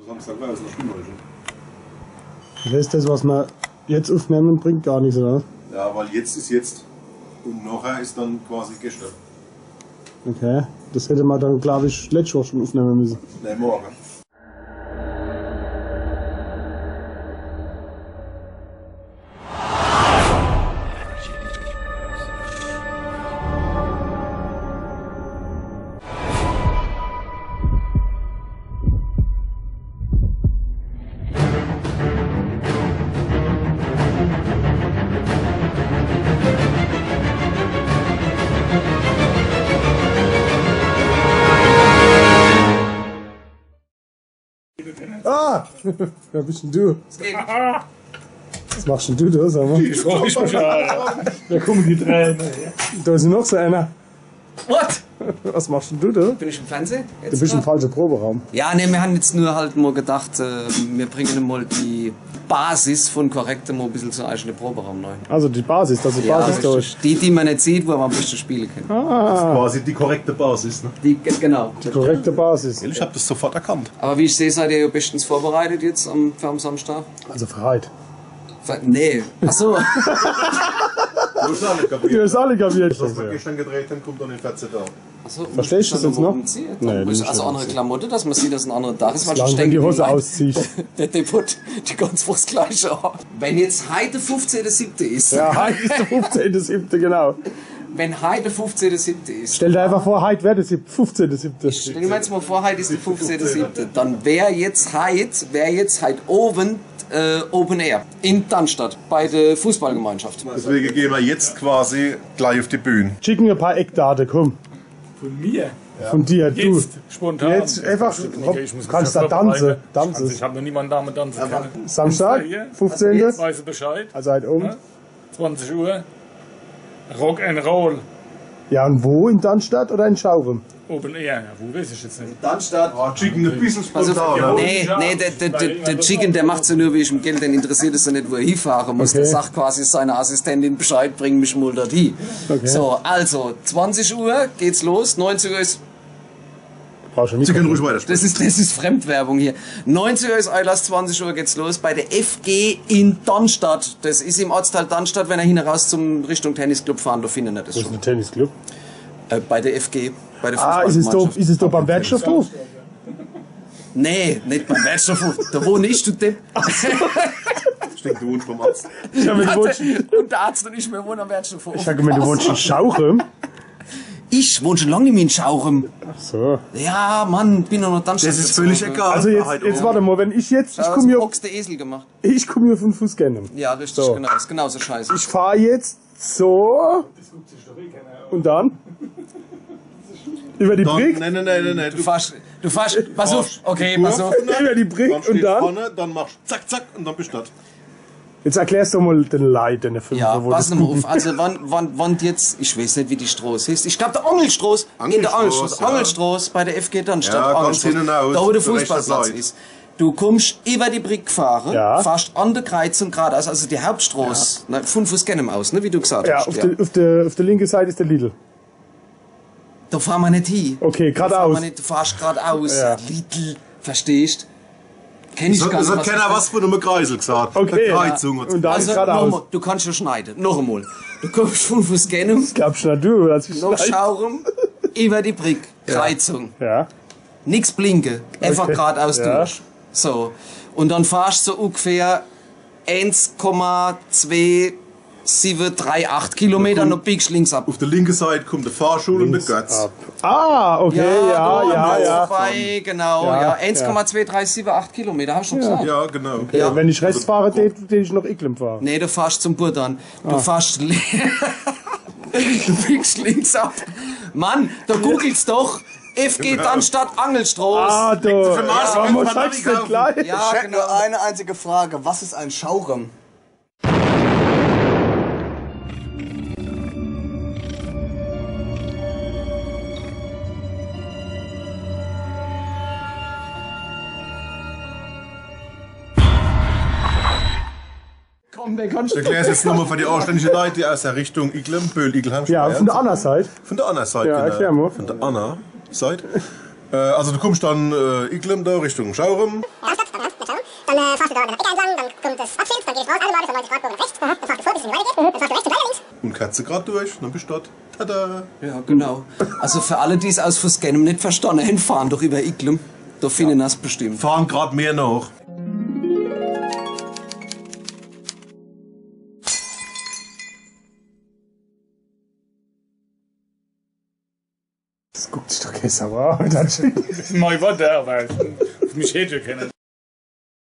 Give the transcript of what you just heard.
Das heißt, das, was wir jetzt aufnehmen, bringt gar nichts, oder? Ja, weil jetzt ist jetzt und nachher ist dann quasi gestern. Okay, das hätte man dann, glaube ich, letzte Woche schon aufnehmen müssen. Nein, morgen. Ah! Wer bist denn du? Was machst denn du da, sag mal? Ich freu mich schon. Da kommen die Tränen. Da ist noch so einer. What? Was machst denn du da? Bin ich im Fernsehen? Du bist im falschen Proberaum. Ja, ne, wir haben jetzt nur halt mal gedacht, wir bringen mal die Basis von Korrektem mal ein bisschen zur eigenen Proberaum neu. Also die Basis, dass die Ja, Basis da ist. die man nicht sieht, wo man am besten spielen kann. Quasi die korrekte Basis. Ne? Genau. Die korrekte Basis. Ich habe das sofort erkannt. Aber wie ich sehe, seid ihr ja bestens vorbereitet jetzt am Samstag? Also für heute. Nee. Achso. Du hast alle kapiert. Du hast alle kapiert. Das, was wir gestern gedreht haben, kommt dann in 14 Tagen. Achso, Verstehst du das jetzt noch? Nee, nicht also andere Klamotte, dass man sieht, dass ein anderer Dach ist. Weil Solange ich wenn die denke, Hose auszieht. der Depot, die ganz was Gleiche haben. Wenn jetzt heute 15.07. ist. Ja, heute ist der 15.07. genau. Wenn heute 15.07. ist. Stell dir einfach vor, heute wäre der 15.07. Stell dir jetzt mal vor, heute ist der 15.07. Dann wäre jetzt heute Open Air in Darmstadt bei der Fußballgemeinschaft. Deswegen gehen wir jetzt quasi gleich auf die Bühne. Schicken wir ein paar Eckdaten, komm. Von mir? Von dir, du. Jetzt, spontan. Jetzt einfach, Ich muss kannst da mich tanzen. Also ich habe noch niemanden Damen tanzen können. Samstag, 15. Weiß Bescheid. Also halt um. 20 Uhr. Rock and Roll. Ja, und wo? In Darmstadt oder in Schaurum? Open Air. Ja, wo weiß ich jetzt nicht. Darmstadt. Oh, Chicken ein bisschen Also, spontan. nee, der Chicken, der macht's ja nur wegen dem Geld, den interessiert es ja nicht, wo er hinfahren muss. Okay. Der sagt quasi seiner Assistentin Bescheid, bring mich mal dorthin. Okay. So, also, 20 Uhr geht's los, 90 Uhr ist, Brauchst du Sie können nicht. ruhig weitersprechen. das ist Fremdwerbung hier. 90 Uhr ist Einlass, 20 Uhr geht's los bei der FG in Darmstadt. Das ist im Ortsteil Darmstadt, wenn er hinaus zum Richtung Tennisclub fahren, da findet er das Das ist schon. ein Tennisclub. Bei der FG, bei der Ah, Fußballgemeinschaft. ist es da beim Wertstoffhof? Nee, nicht beim Wertstoffhof. Da wohne ich, du Depp. Ich denke, du wohnst beim Arzt. Ich habe mir gewünscht, Und der Arzt und ich, wir wohnen am Wertstoffhof. ich habe mir gewünscht, in Schaurum. Ich wohne schon lange nicht mehr in Schaurum. So. Ja, Mann, bin doch noch dann Das ist völlig egal. Also jetzt warte mal, wenn ich jetzt, ich komme hier, der Esel gemacht. hier von Fußgängern. Ja, richtig, So. genau. Ist genauso scheiße. Ich fahre jetzt so und dann über die Brick, Nein. Du fährst, pass auf, okay, pass auf. über die Brick Dann und steht dann. vorne, dann machst du zack, zack und dann bist du dort. Jetzt erklärst du mal den Leid, den Fünfer, Ja, wo pass das mal auf. Also, wann jetzt, ich weiß nicht, wie die Straße heißt. Ich glaube, der Angelstraße. In der Angelstraße. ja. Angelstraße bei der FG Darmstadt. Ja, ganz Angelstraße. hinten aus, Da, wo der zur rechten Fußballplatz Seite. ist. Du kommst über die Brick gefahren, Ja. fährst an der Kreuzung geradeaus, also die Hauptstraße, ne, von Fußgängern aus, ne, wie du gesagt Ja, hast. auf der linken Seite ist der Lidl. Da fahren wir nicht hin. Okay, Da fahren geradeaus. wir nicht, du fahrst geradeaus. Ja. Lidl, verstehst? Kenn ich Das gar nicht. hat was keiner das was von einem Kreisel gesagt. Okay, Eine Kreuzung und so. und dann Also, geradeaus. nochmal, du kannst schon schneiden. Noch einmal. Du kommst von Fußgängern, Glaubst du, du, als ich noch schneid? Schaurum, über die Brick, Kreuzung. Ja. Nix blinken, einfach Okay. geradeaus Ja. durch. So. Und dann fahrst du so ungefähr 1,2738 Kilometer und dann biegst du links ab. Auf der linken Seite kommt der Fahrschul und der Götz. Ah, okay, ja. Vorbei, genau, Ja, ja. 1,2378 Kilometer, hab ich schon gesagt. Ja, genau. Ja. Wenn ich rechts fahre, den ich noch Iglem fahren. Nee, du fährst zum Burdan. Ah. Du fährst du biegst links ab. Mann, da googelst doch FG Darmstadt Angelstraße. Ah, du. Maß, Man kann man sagst nicht nicht kaufen. gleich. Ja, Ich hätte genau. nur eine einzige Frage. Was ist ein Schaurem? Komm, wer kannst Ich erkläre es jetzt nochmal für die ausländischen Leute, die aus der Richtung Iglem, Böhl, Igelheim Ja, steuern. von der anderen Seite. Von der anderen Seite. Ja, genau. erklär mal. Von der anderen Seite. Also du kommst dann Iglem da Richtung Schaurum. Dann fährst du da an der Ecke entlang, dann kommt das Abschild, dann gehst du raus, automatisch an 90 Grad Bogen rechts, dann fährst du vor, bis es nicht weitergeht, dann fährst du rechts und weiter links. Und Katze grad durch, dann bist du dort. Tada! Ja, genau. Also für alle, die es aus Fuskenum nicht verstanden haben, fahren doch über Iglum. Da finden das bestimmt. Fahren grad mehr noch. Das guckt sich doch kein sauer an. Das ist ein neues Wort, aber mich hätte kennen.